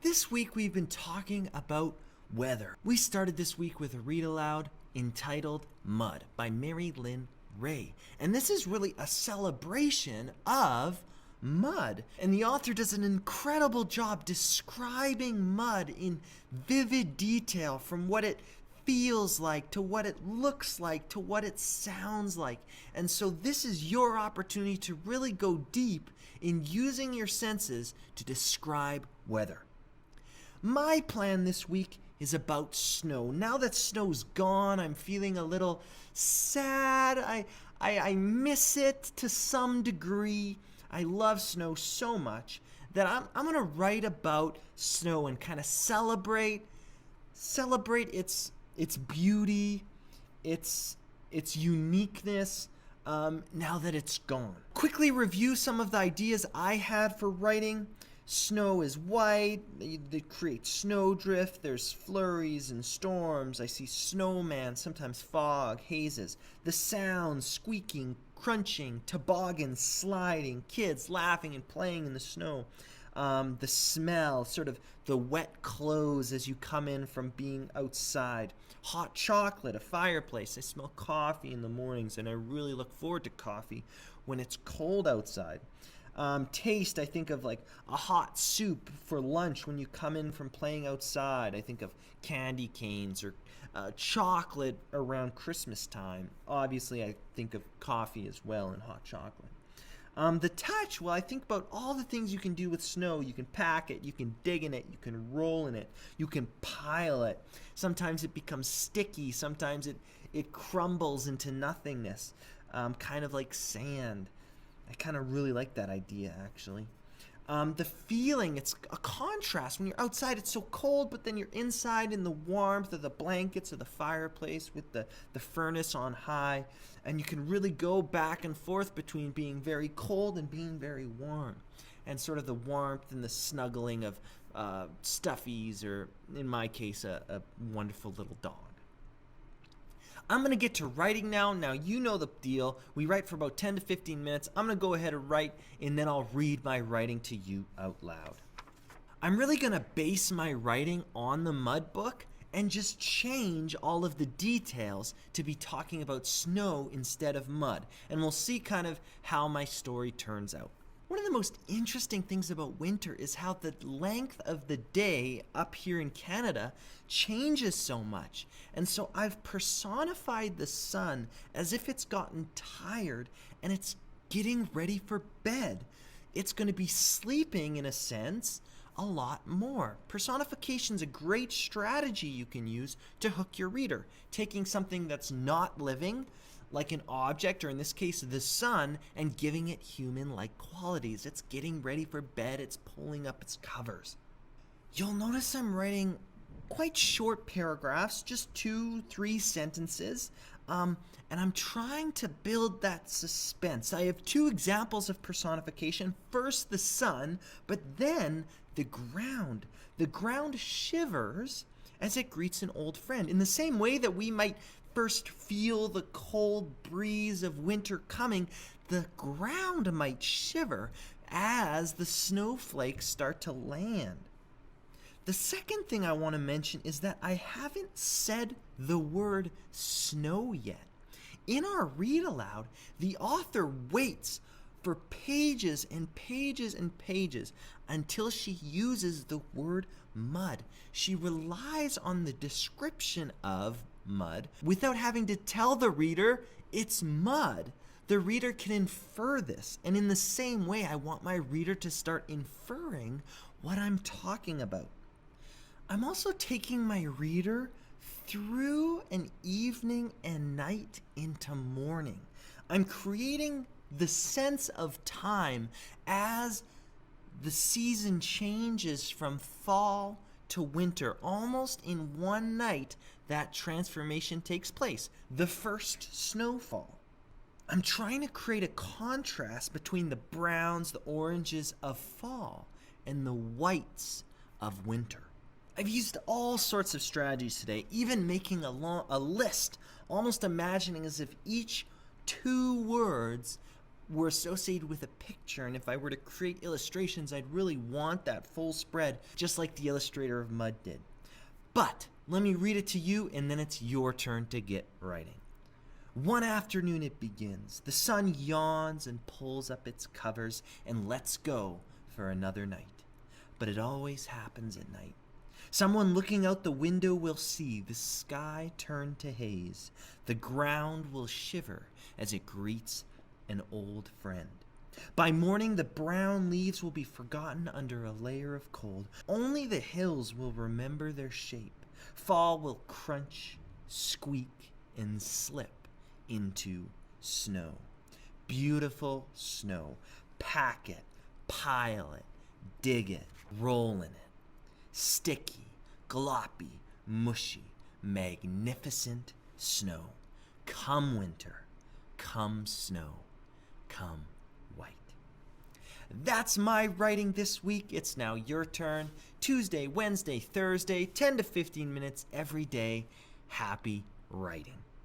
This week we've been talking about weather. We started this week with a read aloud entitled Mud by Mary Lynn Ray. And this is really a celebration of mud. And the author does an incredible job describing mud in vivid detail, from what it feels like to what it looks like to what it sounds like. And so this is your opportunity to really go deep in using your senses to describe weather. My plan this week is about snow. Now that snow's gone, I'm feeling a little sad. I miss it to some degree. I love snow so much that I'm going to write about snow and kind of celebrate its beauty, its uniqueness, now that it's gone. Quickly review some of the ideas I had for writing. Snow is white, they create snowdrift, there's flurries and storms, I see snowman, sometimes fog, hazes, the sounds, squeaking, crunching, toboggans, sliding, kids laughing and playing in the snow, the smell, sort of the wet clothes as you come in from being outside, hot chocolate, a fireplace, I smell coffee in the mornings and I really look forward to coffee when it's cold outside. Taste, I think of like a hot soup for lunch when you come in from playing outside. I think of candy canes or chocolate around Christmas time. Obviously, I think of coffee as well and hot chocolate. The touch, well, I think about all the things you can do with snow. You can pack it, you can dig in it, you can roll in it, you can pile it. Sometimes it becomes sticky, sometimes it crumbles into nothingness, kind of like sand. I kind of really like that idea, actually. The feeling, it's a contrast. When you're outside, it's so cold, but then you're inside in the warmth of the blankets of the fireplace with the furnace on high, and you can really go back and forth between being very cold and being very warm, and sort of the warmth and the snuggling of stuffies, or in my case, a wonderful little dog. I'm going to get to writing now. Now, you know the deal. We write for about 10 to 15 minutes. I'm going to go ahead and write, and then I'll read my writing to you out loud. I'm really going to base my writing on the Mud book and just change all of the details to be talking about snow instead of mud. And we'll see kind of how my story turns out. One of the most interesting things about winter is how the length of the day up here in Canada changes so much. And so I've personified the sun as if it's gotten tired and it's getting ready for bed. It's going to be sleeping, in a sense, a lot more. Personification's a great strategy you can use to hook your reader, taking something that's not living, like an object, or in this case the sun, and giving it human-like qualities. It's getting ready for bed, it's pulling up its covers. You'll notice I'm writing quite short paragraphs, just 2-3 sentences, and I'm trying to build that suspense. I have 2 examples of personification. First the sun, but then the ground. The ground shivers as it greets an old friend, in the same way that we might first feel the cold breeze of winter coming. The ground might shiver as the snowflakes start to land. The second thing I want to mention is that I haven't said the word snow yet. In our read aloud, the author waits for pages and pages and pages until she uses the word mud. She relies on the description of mud without having to tell the reader it's mud. The reader can infer this, and in the same way, I want my reader to start inferring what I'm talking about. I'm also taking my reader through an evening and night into morning. I'm creating the sense of time as the season changes from fall to winter. Almost in one night, that transformation takes place, the first snowfall. I'm trying to create a contrast between the browns, the oranges of fall, and the whites of winter. I've used all sorts of strategies today, even making a list, almost imagining as if each 2 words were associated with a picture, and if I were to create illustrations, I'd really want that full spread, just like the illustrator of Mud did. But let me read it to you, and then it's your turn to get writing. One afternoon it begins. The sun yawns and pulls up its covers and lets go for another night. But it always happens at night. Someone looking out the window will see the sky turn to haze. The ground will shiver as it greets an old friend. By morning, the brown leaves will be forgotten under a layer of cold. Only the hills will remember their shape. Fall will crunch, squeak, and slip into snow. Beautiful snow. Pack it, pile it, dig it, roll in it. Sticky, gloppy, mushy, magnificent snow. Come winter, come snow, come white. That's my writing this week. It's now your turn. Tuesday, Wednesday, Thursday, 10 to 15 minutes every day. Happy writing.